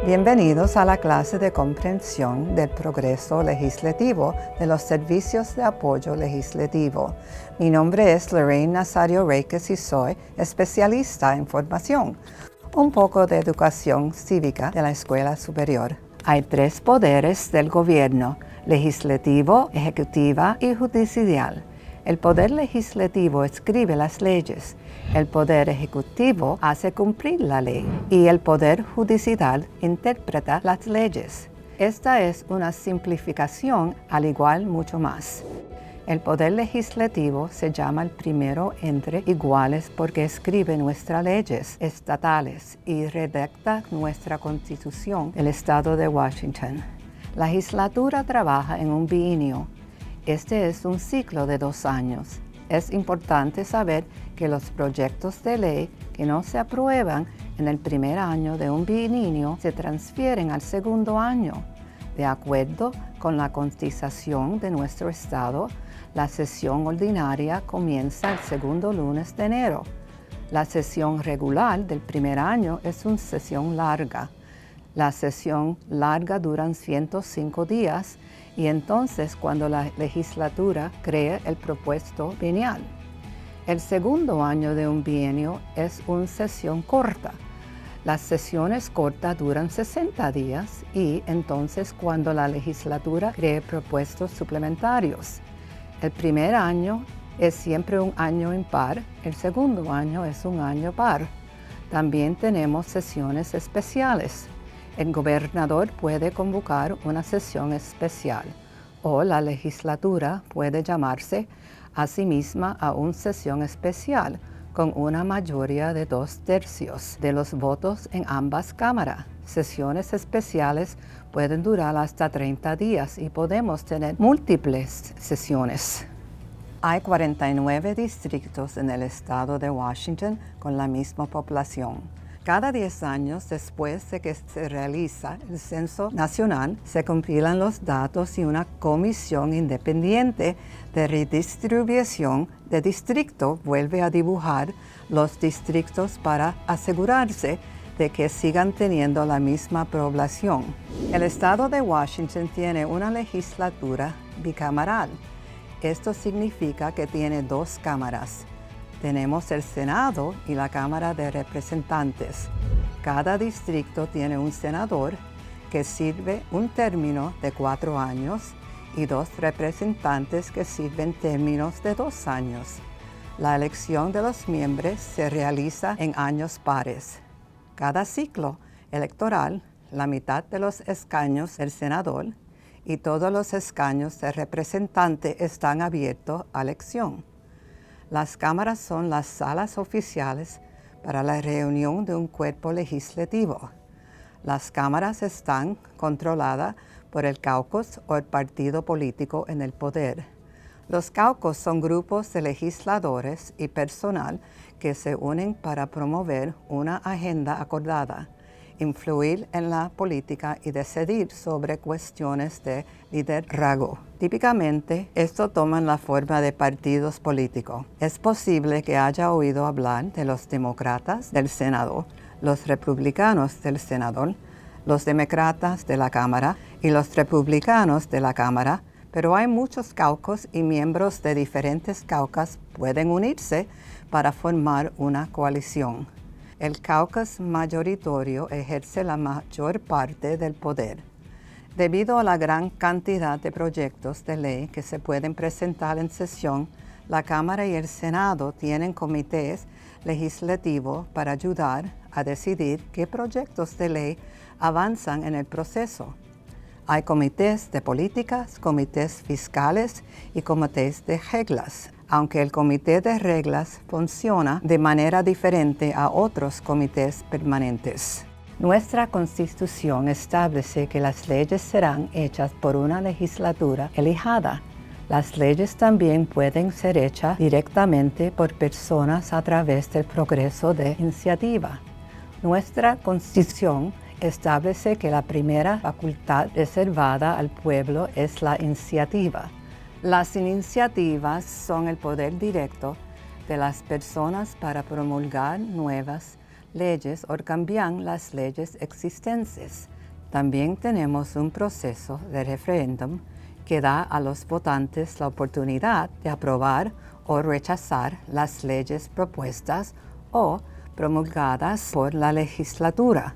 Bienvenidos a la clase de comprensión del progreso legislativo de los servicios de apoyo legislativo. Mi nombre es Lorraine Nazario Reques y soy especialista en formación. Un poco de educación cívica de la escuela superior. Hay tres poderes del gobierno: legislativo, ejecutiva y judicial. El poder legislativo escribe las leyes, el poder ejecutivo hace cumplir la ley y el poder judicial interpreta las leyes. Esta es una simplificación, al igual mucho más. El poder legislativo se llama el primero entre iguales porque escribe nuestras leyes estatales y redacta nuestra Constitución del Estado de Washington. La legislatura trabaja en un bienio. Este es un ciclo de 2 años. Es importante saber que los proyectos de ley que no se aprueban en el primer año de un bienio se transfieren al segundo año. De acuerdo con la Constitución de nuestro Estado, la sesión ordinaria comienza el segundo lunes de enero. La sesión regular del primer año es una sesión larga. La sesión larga dura 105 días y entonces cuando la legislatura crea el propuesto bienal. El segundo año de un bienio es una sesión corta. Las sesiones cortas duran 60 días y entonces cuando la legislatura crea propuestos suplementarios. El primer año es siempre un año impar, el segundo año es un año par. También tenemos sesiones especiales. El gobernador puede convocar una sesión especial o la legislatura puede llamarse a sí misma a una sesión especial con una mayoría de 2/3 de los votos en ambas cámaras. Sesiones especiales pueden durar hasta 30 días y podemos tener múltiples sesiones. Hay 49 distritos en el estado de Washington con la misma población. Cada 10 años después de que se realiza el censo nacional, se compilan los datos y una comisión independiente de redistribución de distrito vuelve a dibujar los distritos para asegurarse de que sigan teniendo la misma población. El estado de Washington tiene una legislatura bicameral. Esto significa que tiene 2 cámaras. Tenemos el Senado y la Cámara de Representantes. Cada distrito tiene un senador que sirve un término de 4 años y 2 representantes que sirven términos de 2 años. La elección de los miembros se realiza en años pares. Cada ciclo electoral, la mitad de los escaños del senador y todos los escaños del representante están abiertos a elección. Las cámaras son las salas oficiales para la reunión de un cuerpo legislativo. Las cámaras están controladas por el caucus o el partido político en el poder. Los caucus son grupos de legisladores y personal que se unen para promover una agenda acordada, influir en la política y decidir sobre cuestiones de liderazgo. Típicamente, esto toma la forma de partidos políticos. Es posible que haya oído hablar de los demócratas del Senado, los republicanos del Senado, los demócratas de la Cámara y los republicanos de la Cámara, pero hay muchos caucus y miembros de diferentes caucus pueden unirse para formar una coalición. El caucus mayoritario ejerce la mayor parte del poder. Debido a la gran cantidad de proyectos de ley que se pueden presentar en sesión, la Cámara y el Senado tienen comités legislativos para ayudar a decidir qué proyectos de ley avanzan en el proceso. Hay comités de políticas, comités fiscales y comités de reglas, aunque el comité de reglas funciona de manera diferente a otros comités permanentes. Nuestra Constitución establece que las leyes serán hechas por una legislatura elegida. Las leyes también pueden ser hechas directamente por personas a través del progreso de iniciativa. Nuestra Constitución establece que la primera facultad reservada al pueblo es la iniciativa. Las iniciativas son el poder directo de las personas para promulgar nuevas leyes o cambiar las leyes existentes. También tenemos un proceso de referéndum que da a los votantes la oportunidad de aprobar o rechazar las leyes propuestas o promulgadas por la legislatura.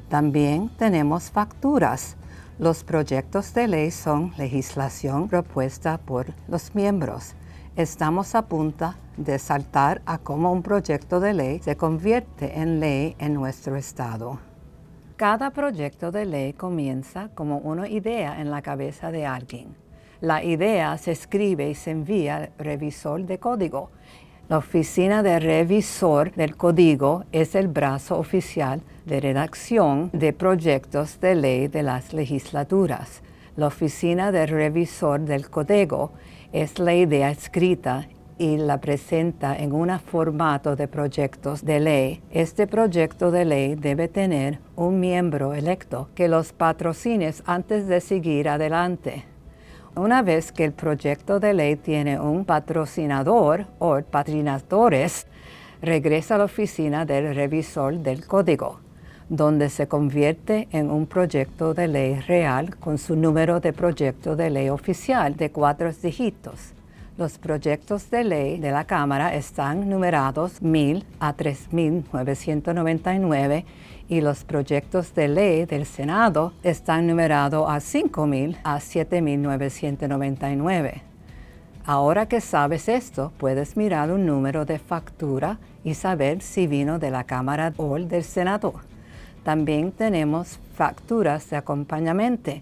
También tenemos facturas. Los proyectos de ley son legislación propuesta por los miembros. Estamos a punto de saltar a cómo un proyecto de ley se convierte en ley en nuestro estado. Cada proyecto de ley comienza como una idea en la cabeza de alguien. La idea se escribe y se envía al revisor de código. La oficina de revisor del código es el brazo oficial de redacción de proyectos de ley de las legislaturas. La oficina del revisor del código es la idea escrita y la presenta en un formato de proyectos de ley. Este proyecto de ley debe tener un miembro electo que los patrocine antes de seguir adelante. Una vez que el proyecto de ley tiene un patrocinador o patrocinadores, regresa a la oficina del revisor del código, donde se convierte en un proyecto de ley real con su número de proyecto de ley oficial de 4 dígitos. Los proyectos de ley de la Cámara están numerados 1000 a 3999 y los proyectos de ley del Senado están numerados a 5000 a 7999. Ahora que sabes esto, puedes mirar un número de factura y saber si vino de la Cámara o del Senado. También tenemos facturas de acompañamiento.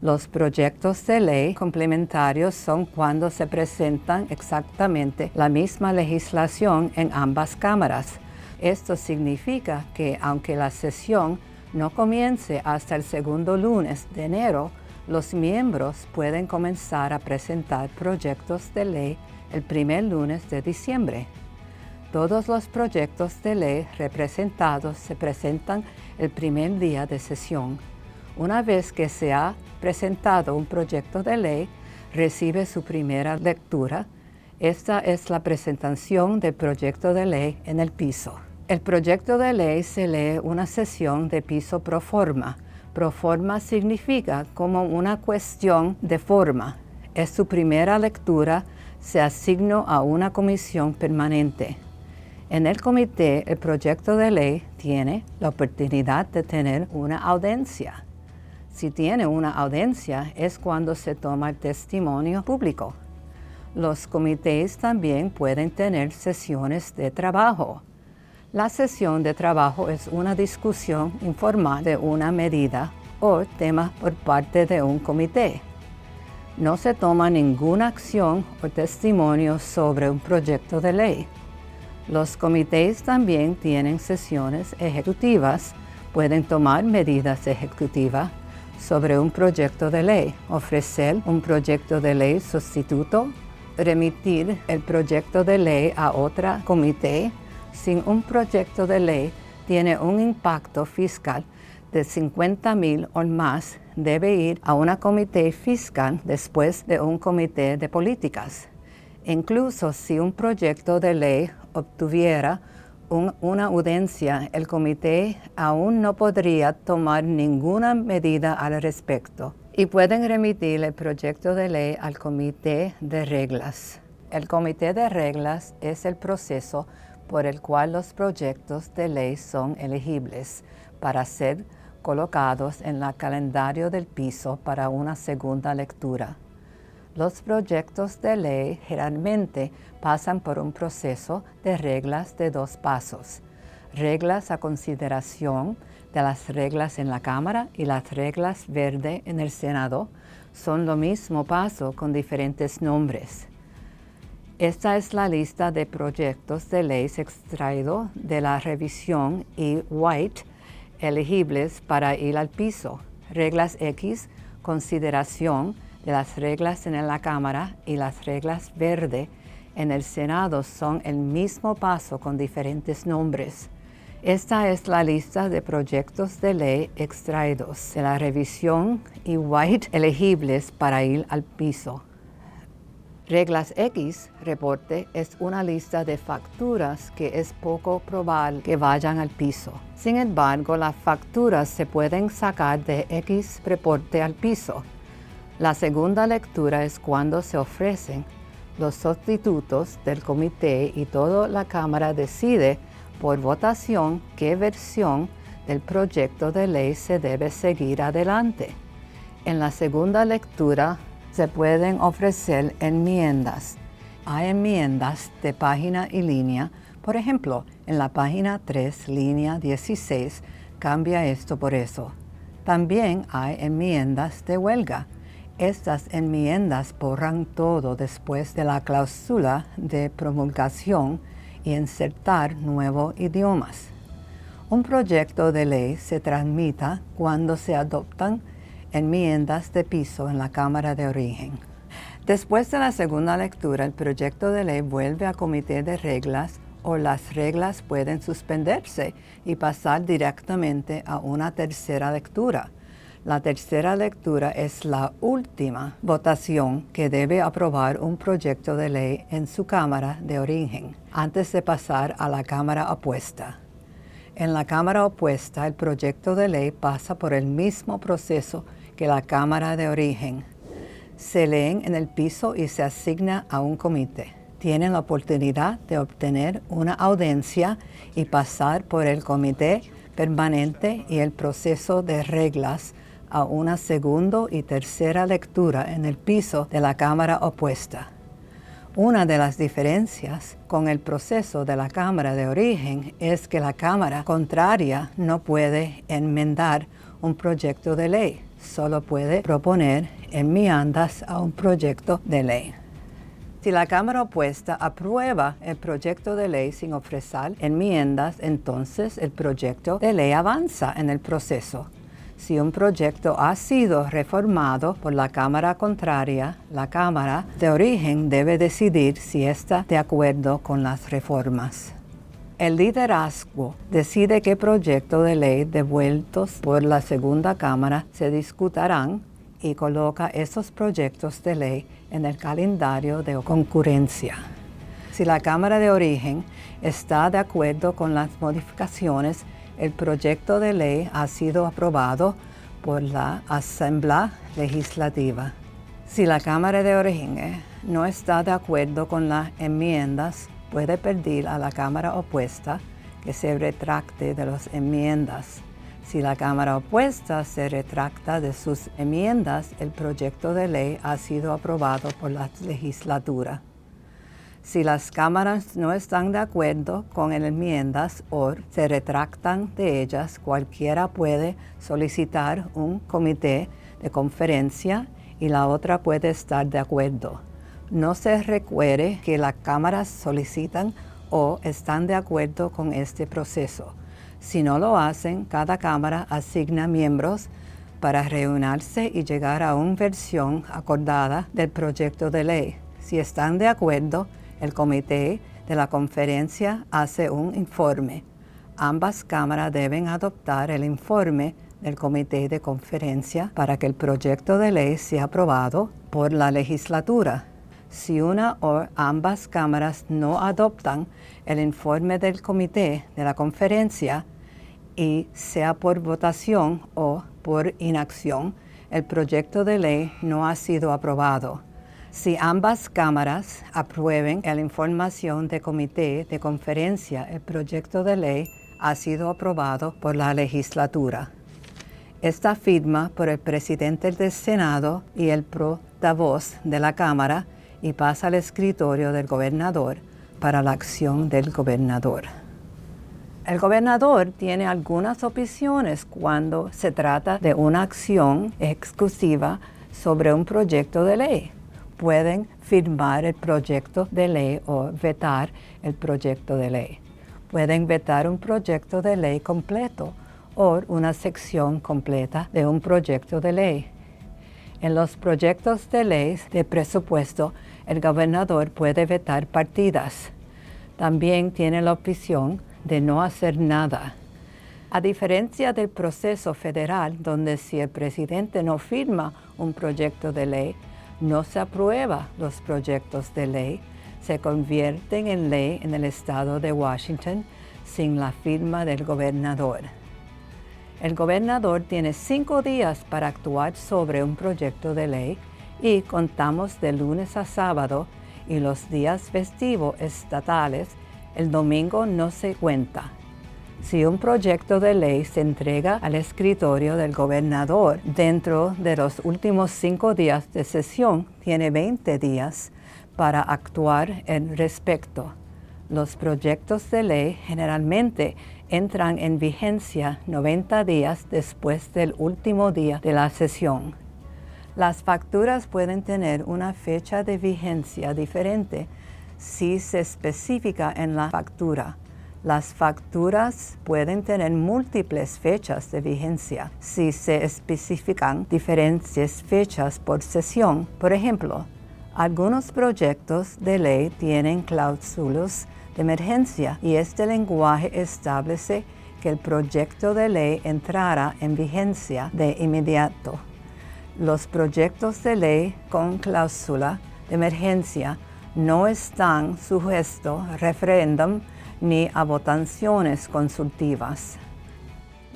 Los proyectos de ley complementarios son cuando se presentan exactamente la misma legislación en ambas cámaras. Esto significa que aunque la sesión no comience hasta el segundo lunes de enero, los miembros pueden comenzar a presentar proyectos de ley el primer lunes de diciembre. Todos los proyectos de ley representados se presentan el primer día de sesión. Una vez que se ha presentado un proyecto de ley, recibe su primera lectura. Esta es la presentación del proyecto de ley en el piso. El proyecto de ley se lee una sesión de piso pro forma. Pro forma significa como una cuestión de forma. Es su primera lectura, se asignó a una comisión permanente. En el comité, el proyecto de ley tiene la oportunidad de tener una audiencia. Si tiene una audiencia, es cuando se toma el testimonio público. Los comités también pueden tener sesiones de trabajo. La sesión de trabajo es una discusión informal de una medida o tema por parte de un comité. No se toma ninguna acción o testimonio sobre un proyecto de ley. Los comités también tienen sesiones ejecutivas, pueden tomar medidas ejecutivas sobre un proyecto de ley, ofrecer un proyecto de ley sustituto, remitir el proyecto de ley a otro comité. Si un proyecto de ley tiene un impacto fiscal de $50,000 o más, debe ir a un comité fiscal después de un comité de políticas. Incluso si un proyecto de ley obtuviera una audiencia, el comité aún no podría tomar ninguna medida al respecto y pueden remitir el proyecto de ley al comité de reglas. El comité de reglas es el proceso por el cual los proyectos de ley son elegibles para ser colocados en el calendario del piso para una segunda lectura. Los proyectos de ley generalmente pasan por un proceso de reglas de 2 pasos. Reglas a consideración de las reglas en la Cámara y las reglas verde en el Senado son lo mismo paso con diferentes nombres. Esta es la lista de proyectos de ley extraídos de la revisión y White elegibles para ir al piso. Reglas X, consideración de las reglas en la Cámara y las reglas verde en el Senado son el mismo paso con diferentes nombres. Esta es la lista de proyectos de ley extraídos de la revisión y White elegibles para ir al piso. Reglas X, reporte, es una lista de facturas que es poco probable que vayan al piso. Sin embargo, las facturas se pueden sacar de X reporte al piso. La segunda lectura es cuando se ofrecen los sustitutos del comité y toda la Cámara decide por votación qué versión del proyecto de ley se debe seguir adelante. En la segunda lectura se pueden ofrecer enmiendas. Hay enmiendas de página y línea. Por ejemplo, en la página 3, línea 16, cambia esto por eso. También hay enmiendas de huelga. Estas enmiendas borran todo después de la cláusula de promulgación y insertar nuevos idiomas. Un proyecto de ley se tramita cuando se adoptan enmiendas de piso en la Cámara de Origen. Después de la segunda lectura, el proyecto de ley vuelve a comité de reglas o las reglas pueden suspenderse y pasar directamente a una tercera lectura. La tercera lectura es la última votación que debe aprobar un proyecto de ley en su Cámara de Origen antes de pasar a la Cámara opuesta. En la Cámara opuesta, el proyecto de ley pasa por el mismo proceso que la Cámara de Origen. Se leen en el piso y se asigna a un comité. Tienen la oportunidad de obtener una audiencia y pasar por el comité permanente y el proceso de reglas a una segunda y tercera lectura en el piso de la Cámara opuesta. Una de las diferencias con el proceso de la Cámara de Origen es que la Cámara contraria no puede enmendar un proyecto de ley, solo puede proponer enmiendas a un proyecto de ley. Si la Cámara opuesta aprueba el proyecto de ley sin ofrecer enmiendas, entonces el proyecto de ley avanza en el proceso. Si un proyecto ha sido reformado por la Cámara contraria, la Cámara de Origen debe decidir si está de acuerdo con las reformas. El liderazgo decide qué proyectos de ley devueltos por la segunda Cámara se discutirán y coloca esos proyectos de ley en el calendario de concurrencia. Si la Cámara de Origen está de acuerdo con las modificaciones, el proyecto de ley ha sido aprobado por la Asamblea Legislativa. Si la Cámara de Origen no está de acuerdo con las enmiendas, puede pedir a la Cámara opuesta que se retracte de las enmiendas. Si la Cámara opuesta se retracta de sus enmiendas, el proyecto de ley ha sido aprobado por la legislatura. Si las cámaras no están de acuerdo con las enmiendas o se retractan de ellas, cualquiera puede solicitar un comité de conferencia y la otra puede estar de acuerdo. No se requiere que las cámaras solicitan o están de acuerdo con este proceso. Si no lo hacen, cada cámara asigna miembros para reunirse y llegar a una versión acordada del proyecto de ley. Si están de acuerdo, el comité de la conferencia hace un informe. Ambas cámaras deben adoptar el informe del comité de conferencia para que el proyecto de ley sea aprobado por la legislatura. Si una o ambas cámaras no adoptan el informe del comité de la conferencia, y sea por votación o por inacción, el proyecto de ley no ha sido aprobado. Si ambas cámaras aprueben la información del comité de conferencia, el proyecto de ley ha sido aprobado por la legislatura. Esta firma por el presidente del Senado y el portavoz de la Cámara y pasa al escritorio del gobernador para la acción del gobernador. El gobernador tiene algunas opciones cuando se trata de una acción exclusiva sobre un proyecto de ley. Pueden firmar el proyecto de ley o vetar el proyecto de ley. Pueden vetar un proyecto de ley completo o una sección completa de un proyecto de ley. En los proyectos de ley de presupuesto, el gobernador puede vetar partidas. También tiene la opción de no hacer nada. A diferencia del proceso federal, donde si el presidente no firma un proyecto de ley, no se aprueba los proyectos de ley, se convierten en ley en el estado de Washington sin la firma del gobernador. El gobernador tiene 5 días para actuar sobre un proyecto de ley y contamos de lunes a sábado y los días festivos estatales, el domingo no se cuenta. Si un proyecto de ley se entrega al escritorio del gobernador dentro de los últimos 5 días de sesión, tiene 20 días para actuar al respecto. Los proyectos de ley generalmente entran en vigencia 90 días después del último día de la sesión. Las facturas pueden tener una fecha de vigencia diferente si se especifica en la factura. Las facturas pueden tener múltiples fechas de vigencia si se especifican diferentes fechas por sesión. Por ejemplo, algunos proyectos de ley tienen cláusulas de emergencia y este lenguaje establece que el proyecto de ley entrará en vigencia de inmediato. Los proyectos de ley con cláusula de emergencia no están sujetos a referéndum ni a votaciones consultivas.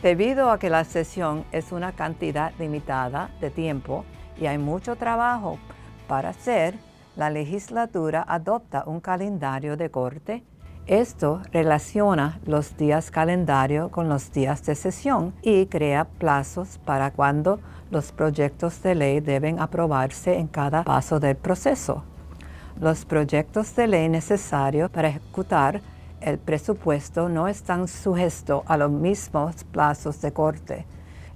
Debido a que la sesión es una cantidad limitada de tiempo y hay mucho trabajo para hacer, la legislatura adopta un calendario de corte. Esto relaciona los días calendario con los días de sesión y crea plazos para cuando los proyectos de ley deben aprobarse en cada paso del proceso. Los proyectos de ley necesarios para ejecutar el presupuesto no están sujetos a los mismos plazos de corte.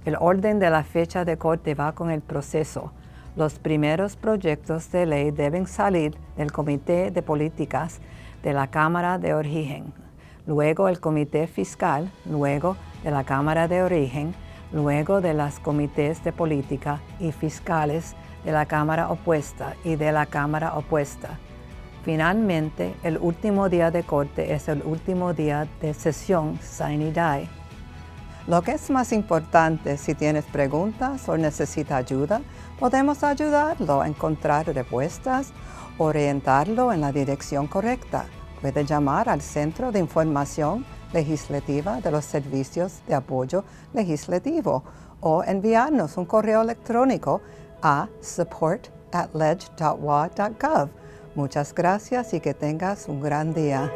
El orden de la fecha de corte va con el proceso. Los primeros proyectos de ley deben salir del Comité de Políticas de la Cámara de Origen, luego el Comité Fiscal, luego de la Cámara de Origen, luego de los comités de política y fiscales de la Cámara opuesta y de la Cámara opuesta. Finalmente, el último día de corte es el último día de sesión sine die. Lo que es más importante, si tienes preguntas o necesita ayuda, podemos ayudarlo a encontrar respuestas, orientarlo en la dirección correcta. Puede llamar al Centro de Información Legislativa de los Servicios de Apoyo Legislativo o enviarnos un correo electrónico a support@ledge.wa.gov. Muchas gracias y que tengas un gran día.